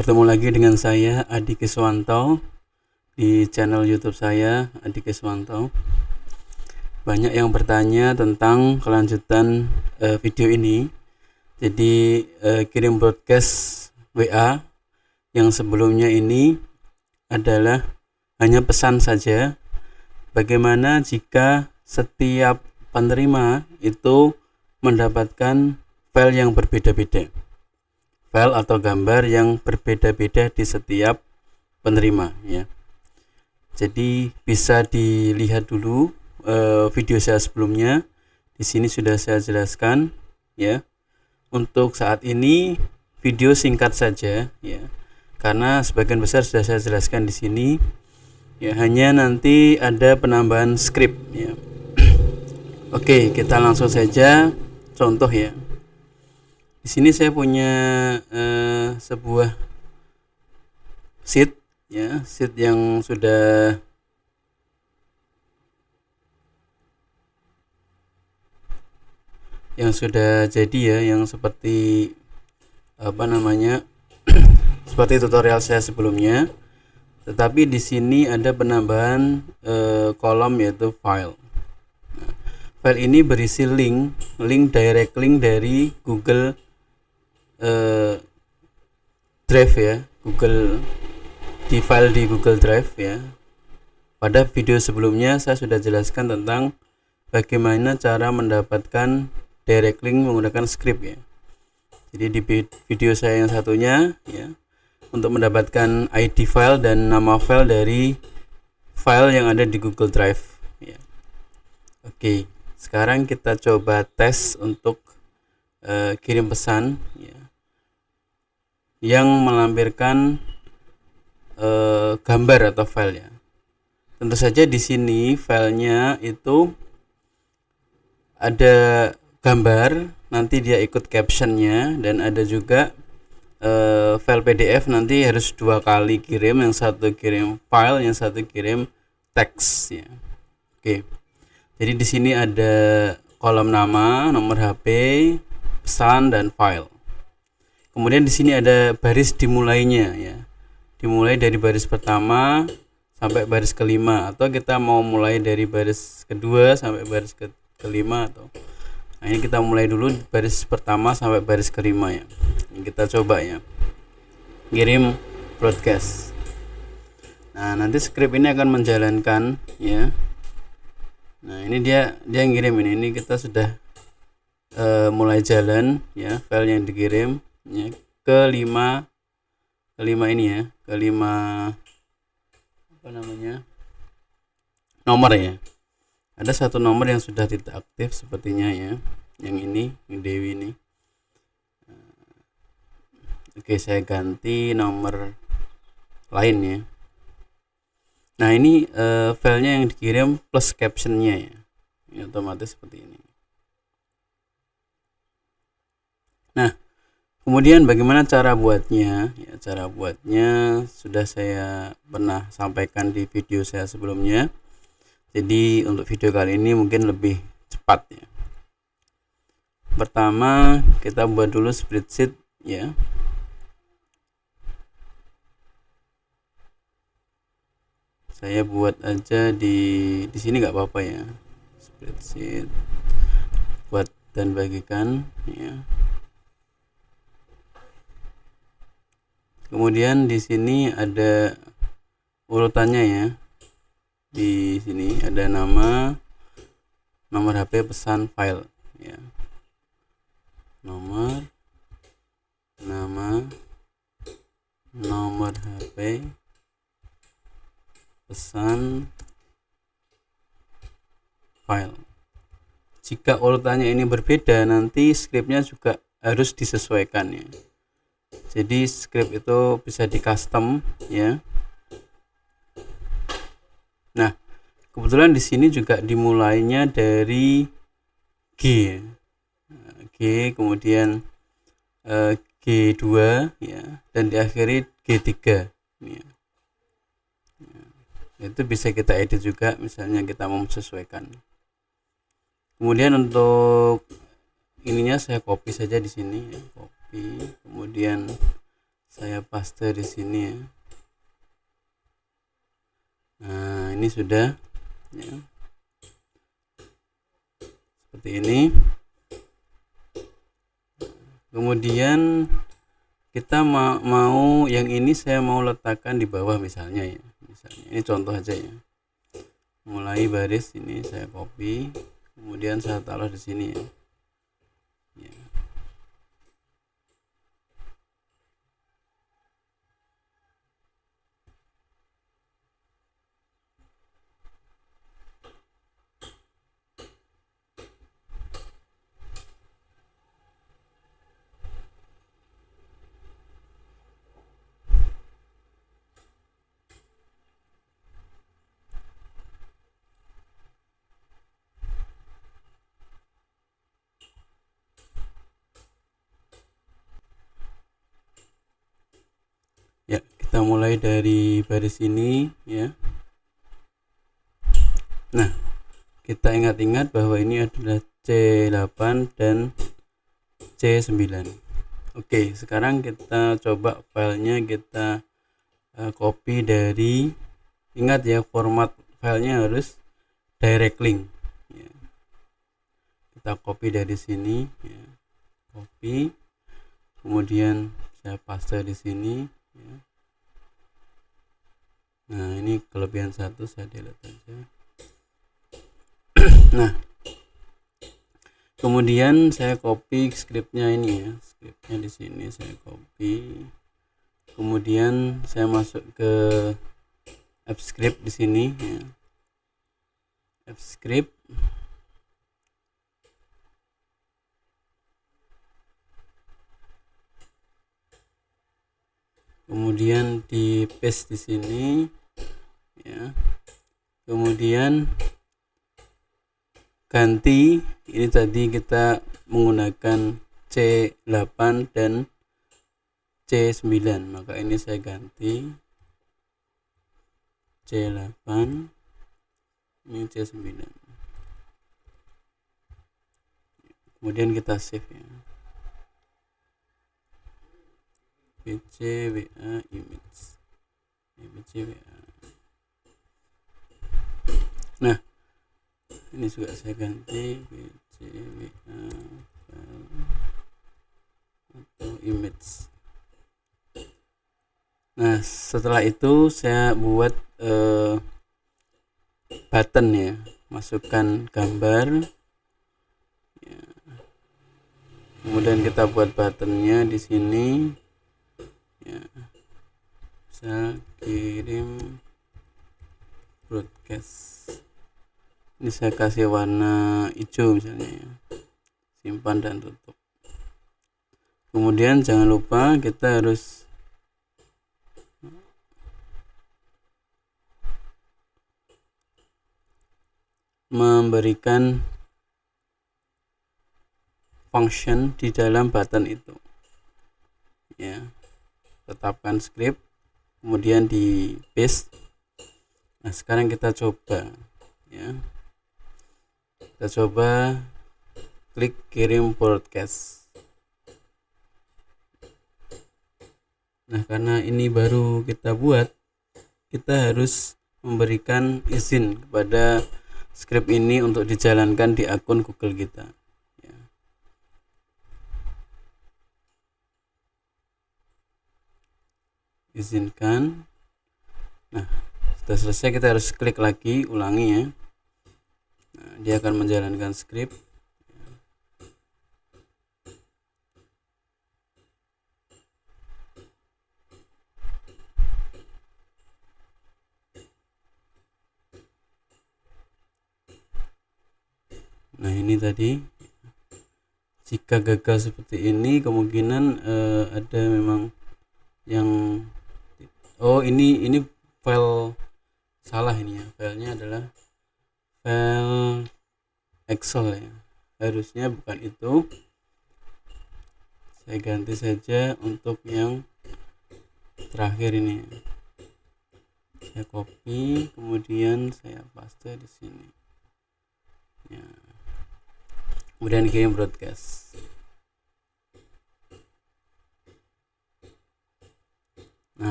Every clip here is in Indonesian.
Bertemu lagi dengan saya Adi Kiswanto di channel YouTube saya Adi Kiswanto. Banyak yang bertanya tentang kelanjutan video ini. Jadi kirim broadcast WA yang sebelumnya ini adalah hanya pesan saja. Bagaimana jika setiap penerima itu mendapatkan file yang berbeda-beda, file atau gambar yang berbeda-beda di setiap penerima ya. Jadi bisa dilihat dulu video saya sebelumnya. Di sini sudah saya jelaskan ya. Untuk saat ini video singkat saja ya, karena sebagian besar sudah saya jelaskan di sini ya. Hanya nanti ada penambahan skrip ya. Oke, kita langsung saja contoh ya. Di sini saya punya sebuah sheet ya, sheet yang sudah jadi ya, yang seperti seperti tutorial saya sebelumnya. Tetapi di sini ada penambahan kolom yaitu file. File ini berisi link direct link dari Google Drive ya, di file di Google Drive ya. Pada video sebelumnya saya sudah jelaskan tentang bagaimana cara mendapatkan direct link menggunakan script ya. Jadi di video saya yang satunya ya, untuk mendapatkan ID file dan nama file dari file yang ada di Google Drive ya. Oke, sekarang kita coba tes untuk kirim pesan ya, yang melampirkan gambar atau file ya. Tentu saja di sini filenya itu ada gambar, nanti dia ikut captionnya, dan ada juga file PDF nanti harus 2 kali kirim, yang satu kirim file, yang satu kirim teks ya. Oke. Jadi di sini ada kolom nama, nomor HP, pesan dan file. Kemudian di sini ada baris dimulainya ya. Dimulai dari baris pertama sampai baris kelima, atau kita mau mulai dari baris kedua sampai baris kelima atau ini kita mulai dulu baris pertama sampai baris kelima ya. Ini kita coba ya, kirim broadcast. Nah, nanti script ini akan menjalankan ya. Nah, ini dia ngirim ini kita sudah mulai jalan ya, file yang dikirim ya, kelima ini ya, kelima nomor ya. Ada satu nomor yang sudah tidak aktif sepertinya ya, yang ini, yang Dewi ini. Oke, saya ganti nomor lain ya. Nah, ini filenya yang dikirim plus captionnya ya. Ini otomatis seperti ini. Nah, kemudian bagaimana cara buatnya ya? Cara buatnya sudah saya pernah sampaikan di video saya sebelumnya. Jadi untuk video kali ini mungkin lebih cepat ya. Pertama kita buat dulu spreadsheet ya. Saya buat aja di sini nggak apa-apa ya. Spreadsheet, buat dan bagikan ya. Kemudian di sini ada urutannya ya. Di sini ada nama, nomor HP, pesan, file ya. Nomor, nama, nomor HP, pesan, file. Jika urutannya ini berbeda, nanti scriptnya juga harus disesuaikan ya. Jadi script itu bisa di custom ya. Nah, kebetulan di sini juga dimulainya dari G ya. G, kemudian G2 ya, dan diakhiri G3 ya. Itu bisa kita edit juga, misalnya kita mau menyesuaikan. Kemudian untuk ininya saya copy saja di sini ya, copy, kemudian saya paste di sini ya. Nah, ini sudah ya. Seperti ini. Kemudian kita mau yang ini saya mau letakkan di bawah misalnya ya. Misalnya ini contoh aja ya. Mulai baris ini saya copy, kemudian saya taruh di sini ya. Ya. Ya, kita mulai dari baris ini ya. Nah, kita ingat-ingat bahwa ini adalah C8 dan C9. Oke, sekarang kita coba filenya kita copy dari, ingat ya, format filenya harus direct link ya. Kita copy dari sini ya. Copy, kemudian saya paste di sini ya. Nah, ini kelebihan satu, saya delete aja. Nah, kemudian saya copy scriptnya ini ya, scriptnya di sini saya copy, kemudian saya masuk ke AppScript di sini ya. AppScript, kemudian di paste di sini ya. Kemudian ganti, ini tadi kita menggunakan C8 dan C9, maka ini saya ganti C8, ini C9, kemudian kita save ya. BCWA image, BCWA. Nah, ini juga saya ganti BCWA atau image. Nah, setelah itu saya buat button ya, masukkan gambar ya. Kemudian kita buat buttonnya di sini ya, bisa kirim broadcast. Ini saya kasih warna hijau misalnya ya, simpan dan tutup. Kemudian jangan lupa kita harus memberikan function di dalam button itu ya. Tetapkan script, kemudian di paste. Nah, sekarang kita coba ya, kita coba klik kirim broadcast. Nah, karena ini baru kita buat, kita harus memberikan izin kepada script ini untuk dijalankan di akun Google kita ya. Izinkan. Nah, sudah selesai, kita harus klik lagi, ulangi ya. Nah, dia akan menjalankan script. Nah, ini tadi jika gagal seperti ini kemungkinan ada memang yang ini file salah, ini ya, filenya adalah file Excel ya, harusnya bukan itu. Saya ganti saja untuk yang terakhir ini, saya copy kemudian saya paste di sini ya. Kemudian kirim broadcast.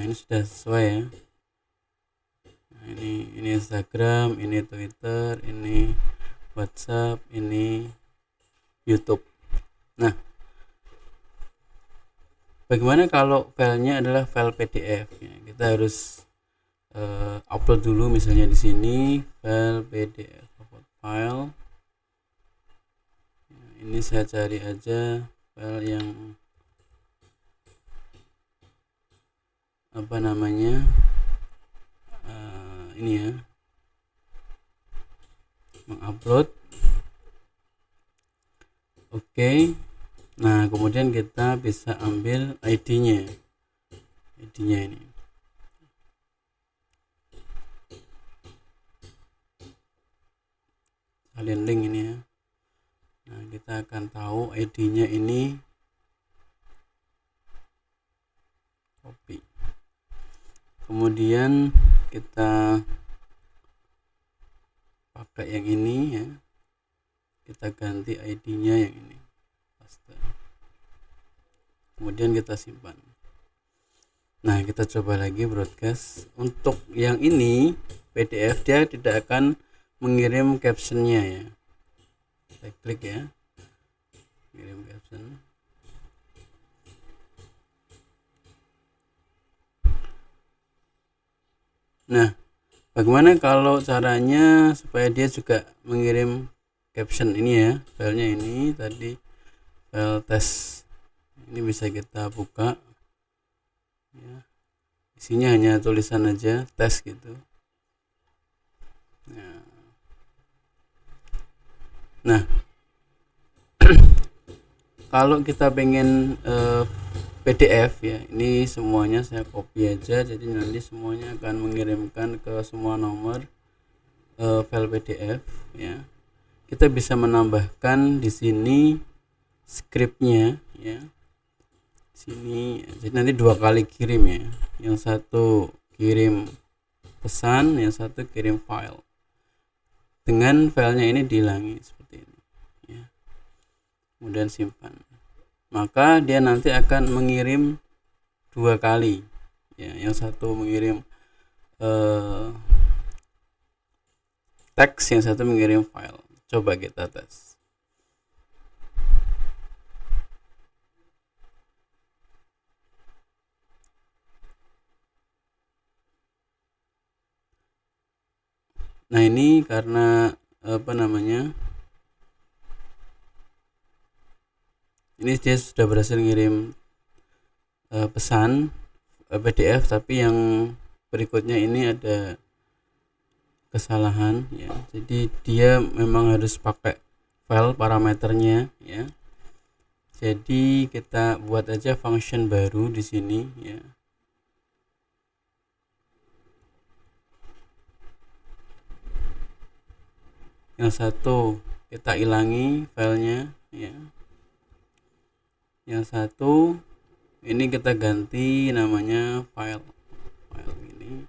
ini sudah sesuai ya. Nah, ini Instagram, ini Twitter, ini WhatsApp, ini YouTube. Nah, bagaimana kalau filenya adalah file PDF ya, kita harus upload dulu, misalnya di sini file PDF, upload file. Ini saya cari aja file yang apa namanya, ini ya, mengupload. Oke. Nah, kemudian kita bisa ambil ID-nya ini. Salin link ini ya. Nah, kita akan tahu ID-nya ini, copy. Kemudian kita pakai yang ini ya. Kita ganti ID-nya yang ini. Kemudian kita simpan. Nah, kita coba lagi broadcast. Untuk yang ini PDF dia tidak akan mengirim captionnya ya. Kita klik ya, kirim caption. Nah, bagaimana kalau caranya supaya dia juga mengirim caption ini ya? Filenya ini tadi file test. Ini bisa kita buka ya. Isinya hanya tulisan aja, tes gitu. Nah, kalau kita pengen PDF ya, ini semuanya saya copy aja, jadi nanti semuanya akan mengirimkan ke semua nomor file PDF ya. Kita bisa menambahkan di sini scriptnya ya, sini. Jadi nanti 2 kali kirim ya, yang satu kirim pesan, yang satu kirim file. Dengan filenya ini dihilangi seperti ini ya. Kemudian simpan, maka dia nanti akan mengirim 2 kali ya, yang satu mengirim teks, yang satu mengirim file. Coba kita tes. Nah, ini karena apa namanya, ini dia sudah berhasil ngirim pesan PDF, tapi yang berikutnya ini ada kesalahan ya. Jadi dia memang harus pakai file parameternya ya. Jadi kita buat aja function baru di sini ya. Yang satu kita hilangi filenya ya. Yang satu ini kita ganti namanya file ini.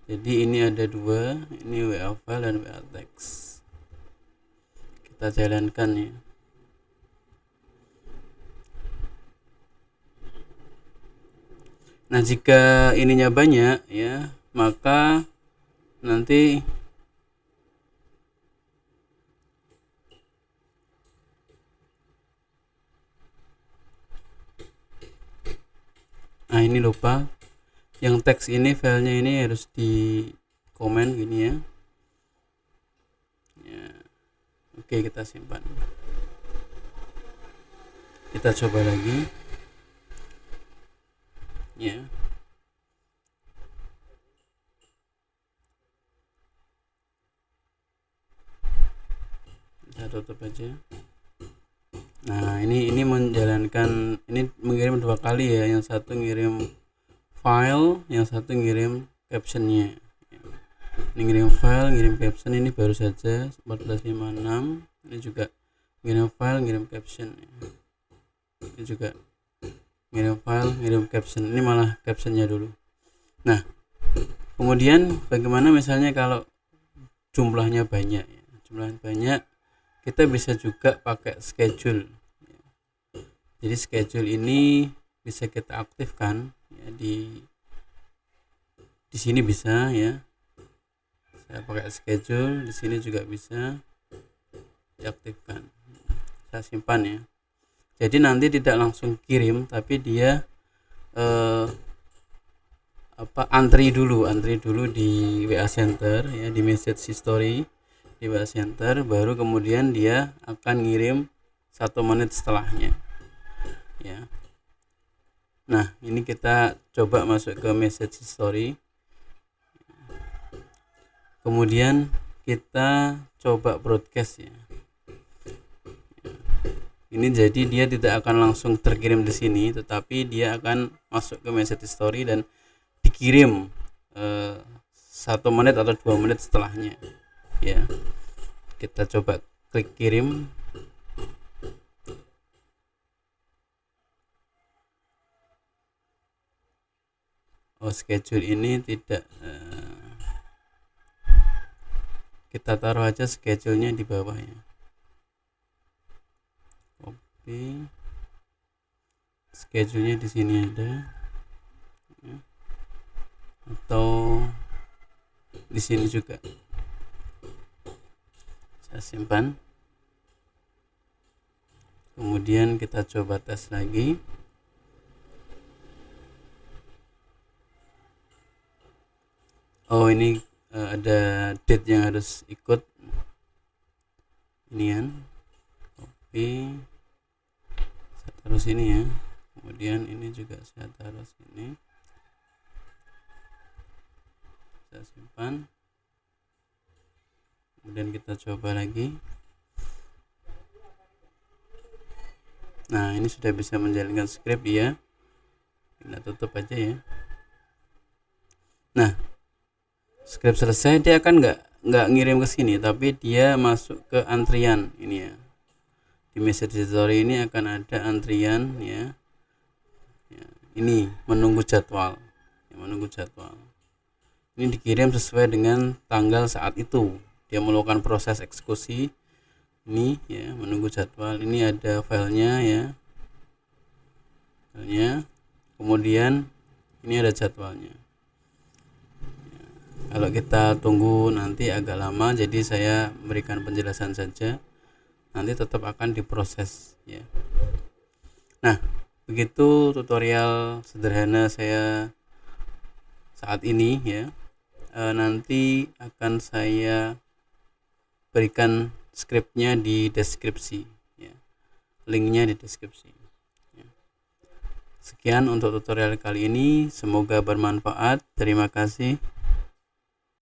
Jadi ini ada 2, ini WA file dan WA text. Kita jalankan ya. Nah, jika ininya banyak ya, maka nanti ini lupa, yang teks ini filenya ini harus di komen gini ya. Oke, kita simpan. Kita coba lagi ya. Kita tutup aja. Nah, ini menjalankan, ini mengirim 2 kali ya, yang satu ngirim file, yang satu ngirim captionnya. Ini ngirim file, ngirim caption, ini baru saja 1456. Ini juga ngirim file, ngirim caption. Ini juga ngirim file, ngirim caption. Ini malah captionnya dulu. Nah, kemudian bagaimana misalnya kalau jumlahnya banyak ya? Jumlahnya banyak, kita bisa juga pakai schedule. Jadi schedule ini bisa kita aktifkan ya, di Di sini bisa ya, saya pakai schedule, di sini juga bisa diaktifkan. Saya simpan ya. Jadi nanti tidak langsung kirim, tapi dia antri dulu di WA Center ya, di message history di WA Center, baru kemudian dia akan ngirim 1 menit setelahnya ya. Nah, ini kita coba masuk ke message history, kemudian kita coba broadcast ya. Ini jadi dia tidak akan langsung terkirim di sini, tetapi dia akan masuk ke message history dan dikirim 1 menit atau 2 menit setelahnya ya. Kita coba klik kirim. Schedule ini tidak, kita taruh aja schedule-nya di bawah ya. Copy, schedule-nya di sini ada ya. Atau di sini juga. Saya simpan. Kemudian kita coba tes lagi. Ini ada date yang harus ikut. Ini kan, copy, saya taruh sini ya. Kemudian ini juga saya taruh sini. Saya simpan. Kemudian kita coba lagi. Nah, ini sudah bisa menjalankan script ya. Kita tutup aja ya. Nah, script selesai, dia akan nggak ngirim ke sini, tapi dia masuk ke antrian ini ya. Di message history ini akan ada antrian ya. Ini menunggu jadwal. Menunggu jadwal. Ini dikirim sesuai dengan tanggal saat itu. Dia melakukan proses eksekusi. Ini ya, menunggu jadwal. Ini ada filenya ya. Filenya. Kemudian ini ada jadwalnya. Kalau kita tunggu nanti agak lama, jadi saya memberikan penjelasan saja. Nanti tetap akan diproses ya. Nah, begitu tutorial sederhana saya saat ini ya. Nanti akan saya berikan skripnya di deskripsi ya. Linknya di deskripsi ya. Sekian untuk tutorial kali ini, semoga bermanfaat. Terima kasih.